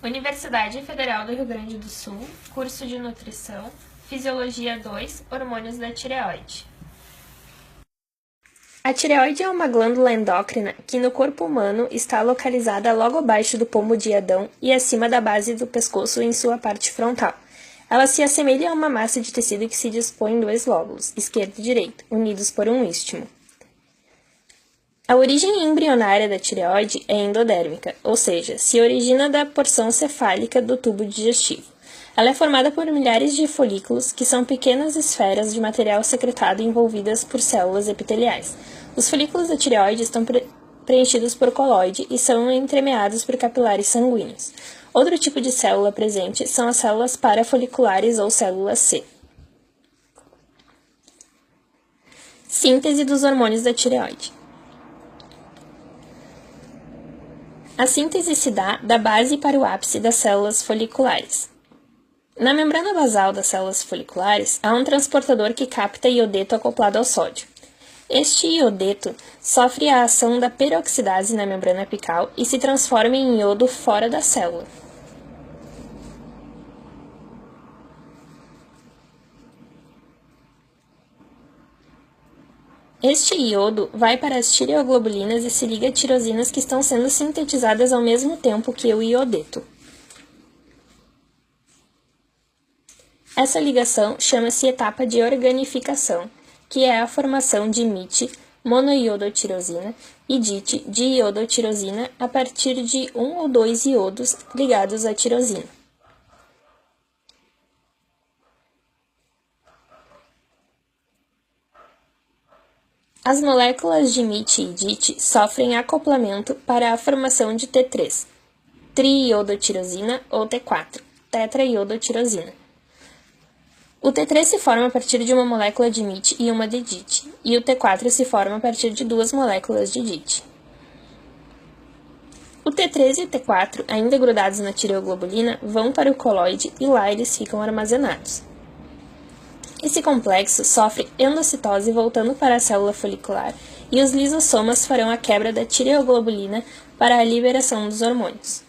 Universidade Federal do Rio Grande do Sul, curso de Nutrição, Fisiologia 2, Hormônios da Tireoide. A tireoide é uma glândula endócrina que no corpo humano está localizada logo abaixo do pomo de Adão e acima da base do pescoço em sua parte frontal. Ela se assemelha a uma massa de tecido que se dispõe em dois lóbulos, esquerdo e direito, unidos por um istmo. A origem embrionária da tireoide é endodérmica, ou seja, se origina da porção cefálica do tubo digestivo. Ela é formada por milhares de folículos, que são pequenas esferas de material secretado envolvidas por células epiteliais. Os folículos da tireoide estão preenchidos por coloide e são entremeados por capilares sanguíneos. Outro tipo de célula presente são as células parafoliculares ou células C. Síntese dos hormônios da tireoide. A síntese se dá da base para o ápice das células foliculares. Na membrana basal das células foliculares, há um transportador que capta iodeto acoplado ao sódio. Este iodeto sofre a ação da peroxidase na membrana apical e se transforma em iodo fora da célula. Este iodo vai para as tireoglobulinas e se liga a tirosinas que estão sendo sintetizadas ao mesmo tempo que o iodeto. Essa ligação chama-se etapa de organificação, que é a formação de MIT, monoiodotirosina, e DIT, diiodotirosina, a partir de um ou dois iodos ligados à tirosina. As moléculas de MIT e DIT sofrem acoplamento para a formação de T3, triiodotirosina, ou T4, tetraiodotirosina. O T3 se forma a partir de uma molécula de MIT e uma de DIT, e o T4 se forma a partir de duas moléculas de DIT. O T3 e o T4, ainda grudados na tireoglobulina, vão para o coloide e lá eles ficam armazenados. Esse complexo sofre endocitose voltando para a célula folicular e os lisossomas farão a quebra da tireoglobulina para a liberação dos hormônios.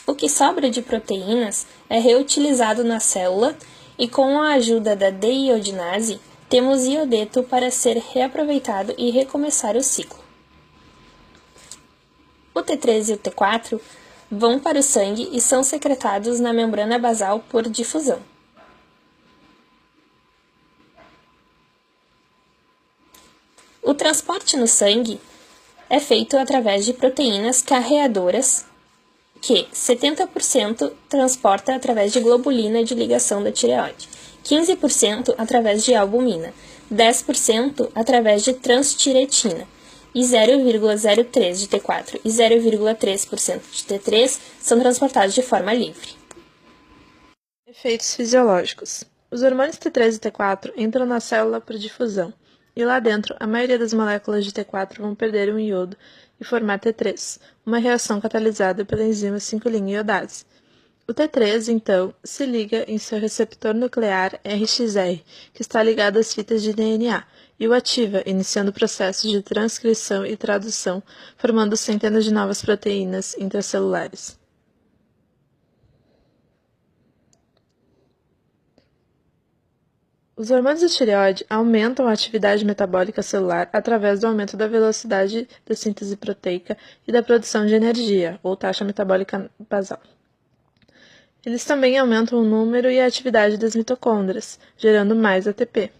O que sobra de proteínas é reutilizado na célula e com a ajuda da deiodinase, temos iodeto para ser reaproveitado e recomeçar o ciclo. O T3 e o T4 vão para o sangue e são secretados na membrana basal por difusão. O transporte no sangue é feito através de proteínas carreadoras, que 70% transporta através de globulina de ligação da tireoide, 15% através de albumina, 10% através de transtiretina, e 0,03% de T4 e 0,3% de T3 são transportados de forma livre. Efeitos fisiológicos. Os hormônios T3 e T4 entram na célula por difusão, e lá dentro a maioria das moléculas de T4 vão perder um iodo e formar T3, uma reação catalisada pela enzima 5'-iodase. O T3, então, se liga em seu receptor nuclear RXR, que está ligado às fitas de DNA, e o ativa, iniciando processos de transcrição e tradução, formando centenas de novas proteínas intracelulares. Os hormônios da tireoide aumentam a atividade metabólica celular através do aumento da velocidade da síntese proteica e da produção de energia, ou taxa metabólica basal. Eles também aumentam o número e a atividade das mitocôndrias, gerando mais ATP.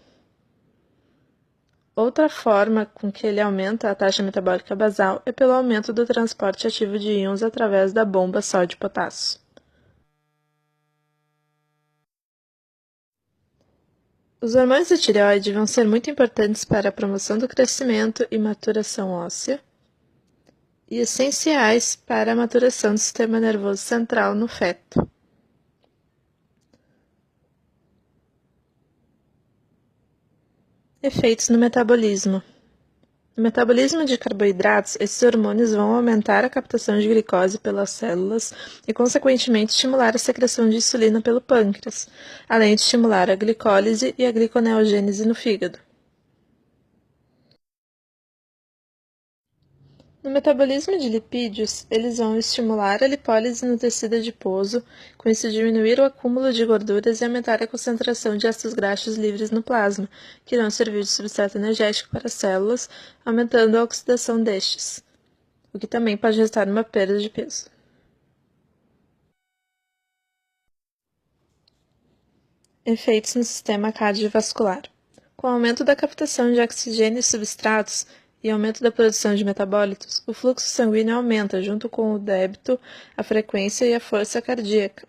Outra forma com que ele aumenta a taxa metabólica basal é pelo aumento do transporte ativo de íons através da bomba sódio-potássio. Os hormônios da tireoide vão ser muito importantes para a promoção do crescimento e maturação óssea e essenciais para a maturação do sistema nervoso central no feto. Efeitos no metabolismo. No metabolismo de carboidratos, esses hormônios vão aumentar a captação de glicose pelas células e, consequentemente, estimular a secreção de insulina pelo pâncreas, além de estimular a glicólise e a gliconeogênese no fígado. No metabolismo de lipídios, eles vão estimular a lipólise no tecido adiposo, com isso diminuir o acúmulo de gorduras e aumentar a concentração de ácidos graxos livres no plasma, que irão servir de substrato energético para as células, aumentando a oxidação destes, o que também pode resultar numa perda de peso. Efeitos no sistema cardiovascular. Com o aumento da captação de oxigênio e substratos e aumento da produção de metabólitos, o fluxo sanguíneo aumenta junto com o débito, a frequência e a força cardíaca.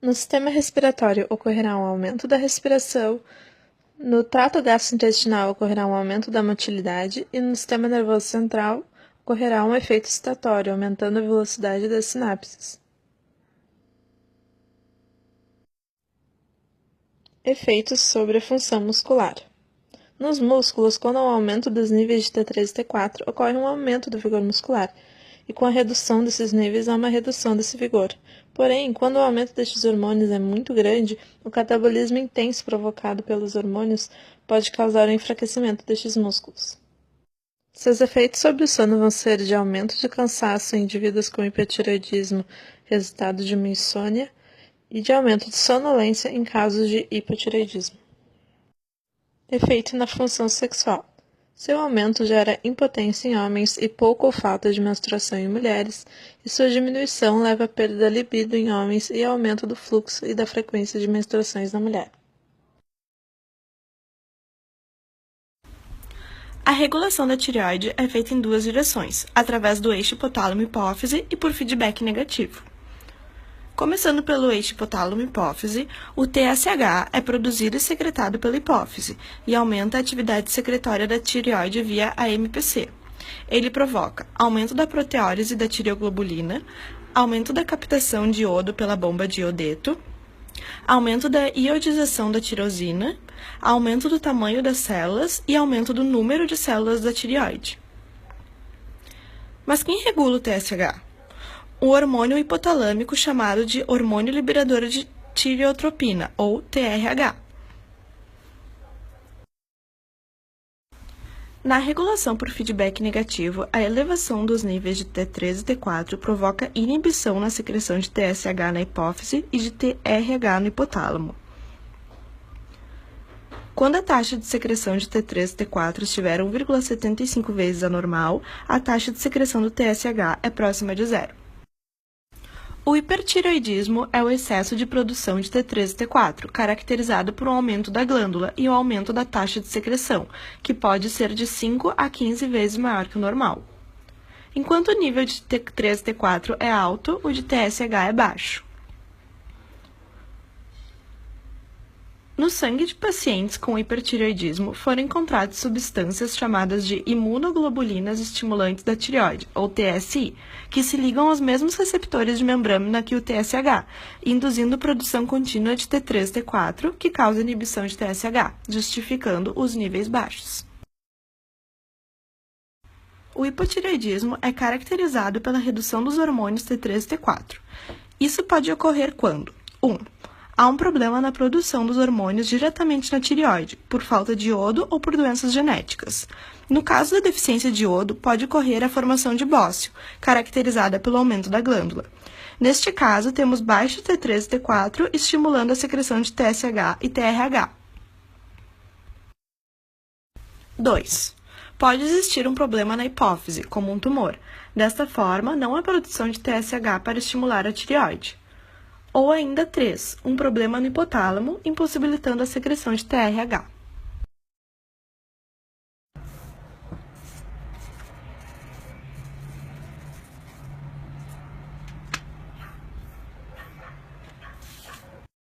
No sistema respiratório ocorrerá um aumento da respiração, no trato gastrointestinal ocorrerá um aumento da motilidade e no sistema nervoso central ocorrerá um efeito excitatório, aumentando a velocidade das sinapses. Efeitos sobre a função muscular. Nos músculos, quando há um aumento dos níveis de T3 e T4, ocorre um aumento do vigor muscular, e com a redução desses níveis há uma redução desse vigor. Porém, quando o aumento destes hormônios é muito grande, o catabolismo intenso provocado pelos hormônios pode causar o enfraquecimento destes músculos. Seus efeitos sobre o sono vão ser de aumento de cansaço em indivíduos com hipertireoidismo, resultado de uma insônia, e de aumento de sonolência em casos de hipotireoidismo. Efeito na função sexual. Seu aumento gera impotência em homens e pouco ou falta de menstruação em mulheres, e sua diminuição leva à perda da libido em homens e aumento do fluxo e da frequência de menstruações na mulher. A regulação da tireoide é feita em duas direções, através do eixo hipotálamo-hipófise e por feedback negativo. Começando pelo eixo hipotálamo-hipófise, o TSH é produzido e secretado pela hipófise e aumenta a atividade secretória da tireoide via AMPC. Ele provoca aumento da proteólise da tireoglobulina, aumento da captação de iodo pela bomba de iodeto, aumento da iodização da tirosina, aumento do tamanho das células e aumento do número de células da tireoide. Mas quem regula o TSH? O hormônio hipotalâmico chamado de hormônio liberador de tireotropina, ou TRH. Na regulação por feedback negativo, a elevação dos níveis de T3 e T4 provoca inibição na secreção de TSH na hipófise e de TRH no hipotálamo. Quando a taxa de secreção de T3 e T4 estiver 1,75 vezes a normal, a taxa de secreção do TSH é próxima de zero. O hipertireoidismo é o excesso de produção de T3 e T4, caracterizado por um aumento da glândula e o aumento da taxa de secreção, que pode ser de 5 a 15 vezes maior que o normal. Enquanto o nível de T3 e T4 é alto, o de TSH é baixo. No sangue de pacientes com hipertireoidismo foram encontradas substâncias chamadas de imunoglobulinas estimulantes da tireoide, ou TSI, que se ligam aos mesmos receptores de membrana que o TSH, induzindo produção contínua de T3 e T4, que causa inibição de TSH, justificando os níveis baixos. O hipotireoidismo é caracterizado pela redução dos hormônios T3 e T4. Isso pode ocorrer quando 1. Há um problema na produção dos hormônios diretamente na tireoide, por falta de iodo ou por doenças genéticas. No caso da deficiência de iodo, pode ocorrer a formação de bócio, caracterizada pelo aumento da glândula. Neste caso, temos baixo T3 e T4 estimulando a secreção de TSH e TRH. 2. Pode existir um problema na hipófise, como um tumor. Desta forma, não há produção de TSH para estimular a tireoide. Ou ainda 3, um problema no hipotálamo, impossibilitando a secreção de TRH.